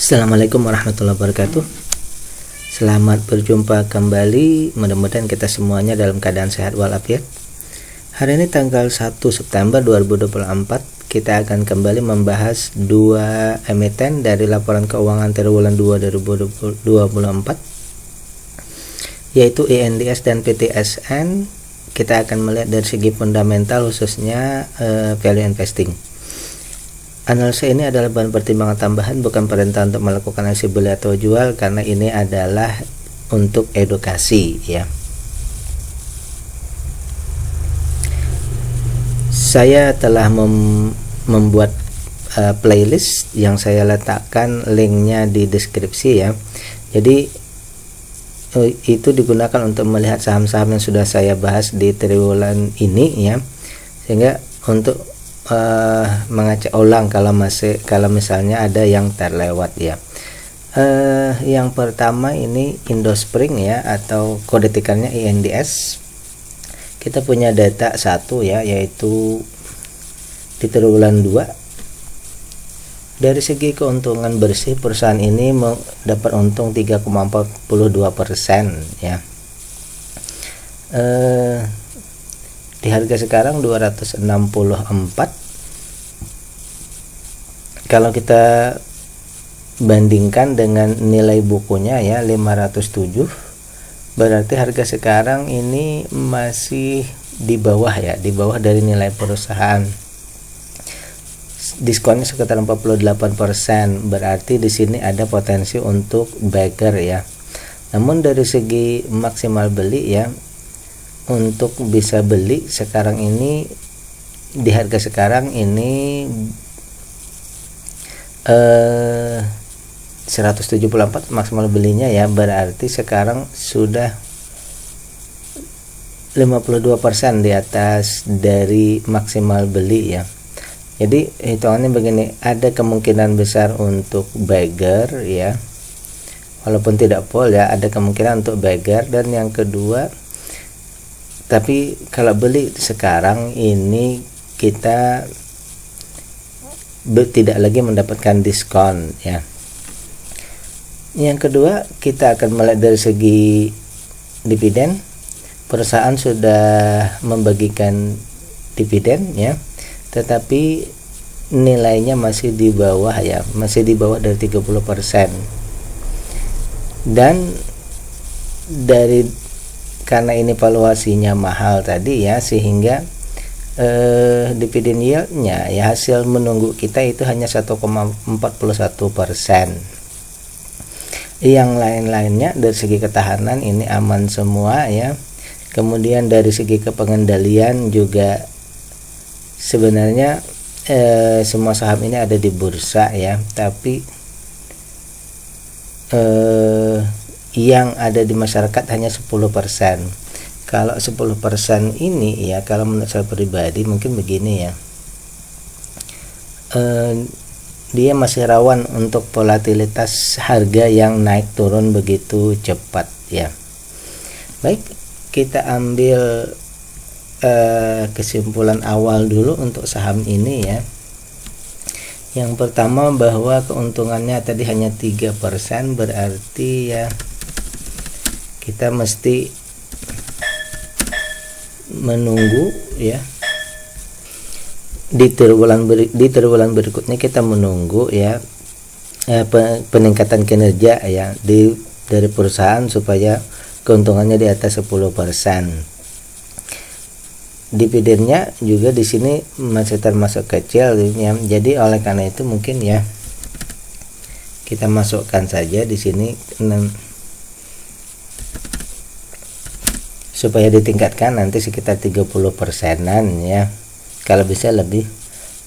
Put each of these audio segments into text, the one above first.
Assalamualaikum warahmatullahi wabarakatuh. Selamat berjumpa kembali. Mudah-mudahan kita semuanya dalam keadaan sehat walafiat. Hari ini tanggal 1 September 2024, kita akan kembali membahas dua emiten dari laporan keuangan triwulan 2 2024, yaitu INDS dan PTSN. Kita akan melihat dari segi fundamental, khususnya value investing. Analisa ini adalah bahan pertimbangan tambahan, bukan perintah untuk melakukan aksi beli atau jual, karena ini adalah untuk edukasi ya. Saya telah membuat playlist yang saya letakkan linknya di deskripsi ya. Jadi itu digunakan untuk melihat saham-saham yang sudah saya bahas di triwulan ini ya, sehingga untuk mengecek ulang kalau misalnya ada yang terlewat ya. Yang pertama ini Indospring ya, atau kode tikernya INDS. Kita punya data satu ya, yaitu di triwulan 2. Dari segi keuntungan bersih, perusahaan ini dapat untung 3,42% ya. Di harga sekarang 264. Kalau kita bandingkan dengan nilai bukunya ya 507, berarti harga sekarang ini masih di bawah ya, di bawah dari nilai perusahaan. Diskonnya sekitar 48%, berarti di sini ada potensi untuk bagger ya. Namun dari segi maksimal beli ya, untuk bisa beli sekarang ini di harga sekarang ini 174 maksimal belinya ya, berarti sekarang sudah 52% di atas dari maksimal beli ya. Jadi hitungannya begini, ada kemungkinan besar untuk bagger ya, walaupun tidak full ya, ada kemungkinan untuk bagger. Dan yang kedua, tapi kalau beli sekarang ini kita tidak lagi mendapatkan diskon ya. Yang kedua, kita akan melihat dari segi dividen. Perusahaan sudah membagikan dividen ya, tetapi nilainya masih di bawah ya, masih di bawah dari 30%. Dan karena ini valuasinya mahal tadi ya, sehingga dividen yieldnya ya, hasil menunggu kita itu hanya 1,41%. Yang lain-lainnya dari segi ketahanan ini aman semua ya. Kemudian dari segi kepengendalian juga sebenarnya semua saham ini ada di bursa ya, tapi yang ada di masyarakat hanya 10%. Kalau 10% ini ya, kalau menurut saya pribadi mungkin begini ya, dia masih rawan untuk volatilitas harga yang naik turun begitu cepat ya. Baik, kita ambil kesimpulan awal dulu untuk saham ini ya. Yang pertama, bahwa keuntungannya tadi hanya 3%, berarti ya kita mesti menunggu ya. Di triwulan berikutnya kita menunggu ya peningkatan kinerja ya dari perusahaan supaya keuntungannya di atas 10%. Dividennya juga di sini masih termasuk kecil ya. Jadi oleh karena itu mungkin ya kita masukkan saja di sini supaya ditingkatkan nanti sekitar 30%-an ya. Kalau bisa lebih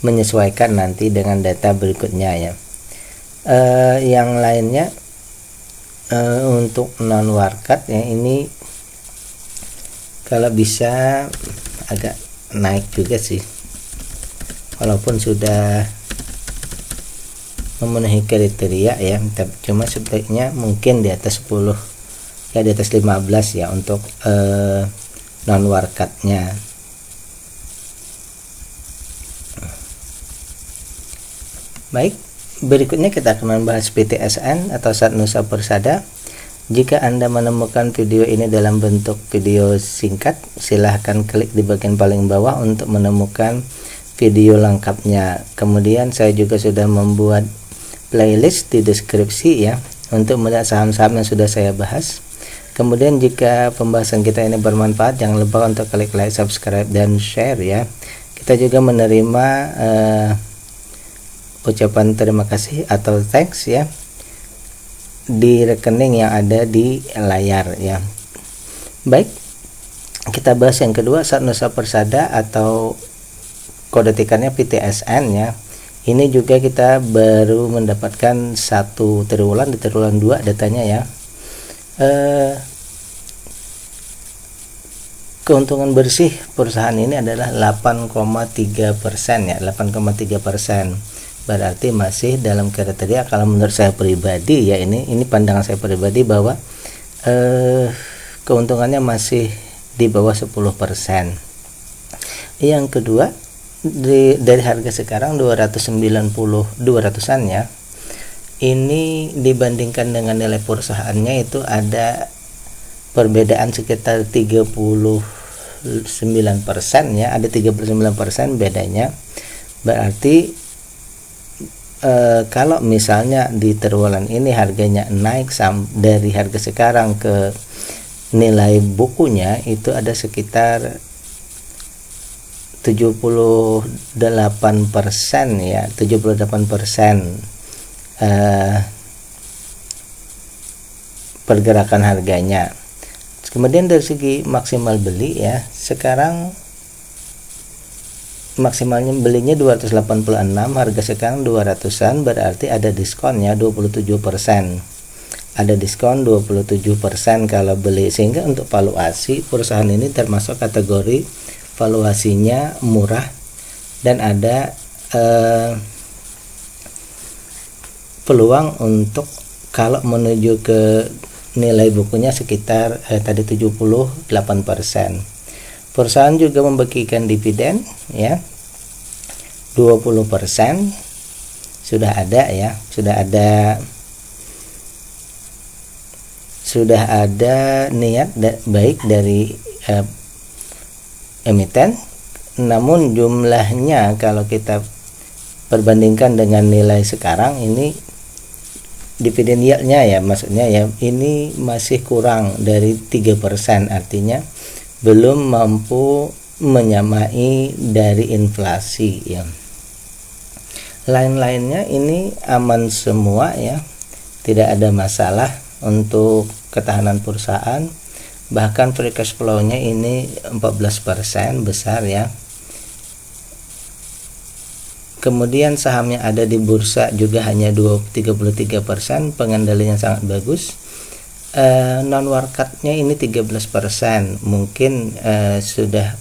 menyesuaikan nanti dengan data berikutnya ya. Yang lainnya untuk non warkat ya, ini kalau bisa agak naik juga sih, walaupun sudah memenuhi kriteria ya, cuma sebaiknya mungkin di atas 10 ya, di atas 15 ya untuk non warkatnya. Baik, Berikutnya kita akan membahas PTSN atau Satnusa Persada. Jika Anda menemukan video ini dalam bentuk video singkat, silahkan klik di bagian paling bawah untuk menemukan video lengkapnya. Kemudian saya juga sudah membuat playlist di deskripsi ya, untuk melihat saham-saham yang sudah saya bahas. Kemudian jika pembahasan kita ini bermanfaat, jangan lupa untuk klik like, subscribe, dan share ya. Kita juga menerima ucapan terima kasih atau thanks ya di rekening yang ada di layar ya. Baik, kita bahas yang kedua, Satnusa Persada atau kode tikarnya PTSN ya. Ini juga kita baru mendapatkan satu triwulan, di triwulan 2 datanya ya. Keuntungan bersih perusahaan ini adalah 8,3% ya, 8,3%. Berarti masih dalam kriteria, kalau menurut saya pribadi ya, ini pandangan saya pribadi, bahwa keuntungannya masih di bawah 10%. Yang kedua, dari harga sekarang 200-an ya, ini dibandingkan dengan nilai perusahaannya itu ada perbedaan sekitar 39% ya, ada 39% bedanya. Berarti kalau misalnya di triwulan ini harganya naik dari harga sekarang ke nilai bukunya, itu ada sekitar 78% ya, 78% pergerakan harganya. Kemudian dari segi maksimal beli ya, sekarang maksimalnya belinya 286, harga sekarang 200-an, berarti ada diskonnya 27%. Ada diskon 27% kalau beli, sehingga untuk valuasi perusahaan ini termasuk kategori valuasinya murah, dan ada peluang untuk kalau menuju ke nilai bukunya sekitar tadi 78%. Perusahaan juga membagikan dividen ya, 20% sudah ada ya, sudah ada niat baik dari emiten, namun jumlahnya kalau kita perbandingkan dengan nilai sekarang ini, dividen yieldnya ya, maksudnya ya, ini masih kurang dari 3%, artinya belum mampu menyamai dari inflasi ya. Lain-lainnya ini aman semua ya, tidak ada masalah untuk ketahanan perusahaan. Bahkan free cash flow-nya ini 14% besar ya. Kemudian sahamnya ada di bursa juga hanya 33%, pengendaliannya sangat bagus. Non warkatnya ini 13%, mungkin sudah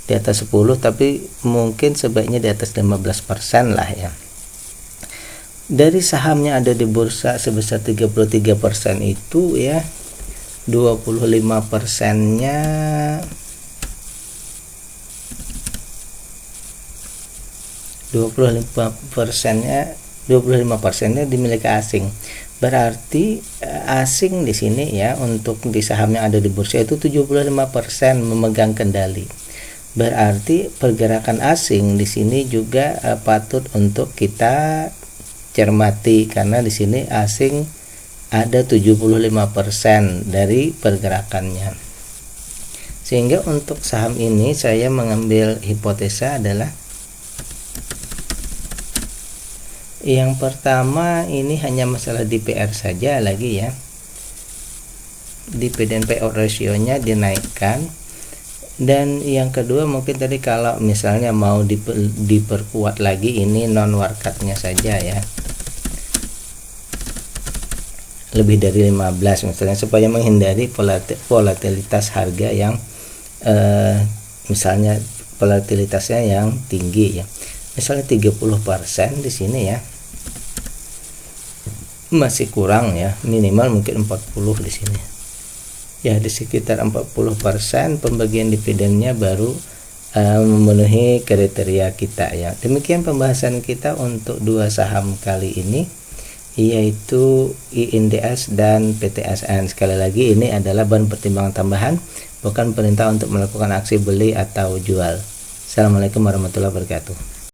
di atas 10, tapi mungkin sebaiknya di atas 15% lah ya. Dari sahamnya ada di bursa sebesar 33% itu ya, 25%-nya dimiliki asing. Berarti asing di sini ya, untuk di saham yang ada di bursa itu 75% memegang kendali. Berarti pergerakan asing di sini juga patut untuk kita cermati, karena di sini asing ada 75% dari pergerakannya. Sehingga untuk saham ini saya mengambil hipotesa adalah, yang pertama ini hanya masalah DPR saja lagi ya, dividen payout ratio-nya dinaikkan. Dan yang kedua mungkin tadi kalau misalnya mau diperkuat lagi, ini non warkatnya saja ya, lebih dari 15 misalnya, supaya menghindari volatilitas harga yang misalnya volatilitasnya yang tinggi ya, misalnya 30% di sini ya, masih kurang ya, minimal mungkin 40 di sini ya, di sekitar 40% pembagian dividennya baru memenuhi kriteria kita ya. Demikian pembahasan kita untuk dua saham kali ini, yaitu INDS dan PTSN. Sekali lagi, ini adalah bahan pertimbangan tambahan, bukan perintah untuk melakukan aksi beli atau jual. Assalamualaikum warahmatullahi wabarakatuh.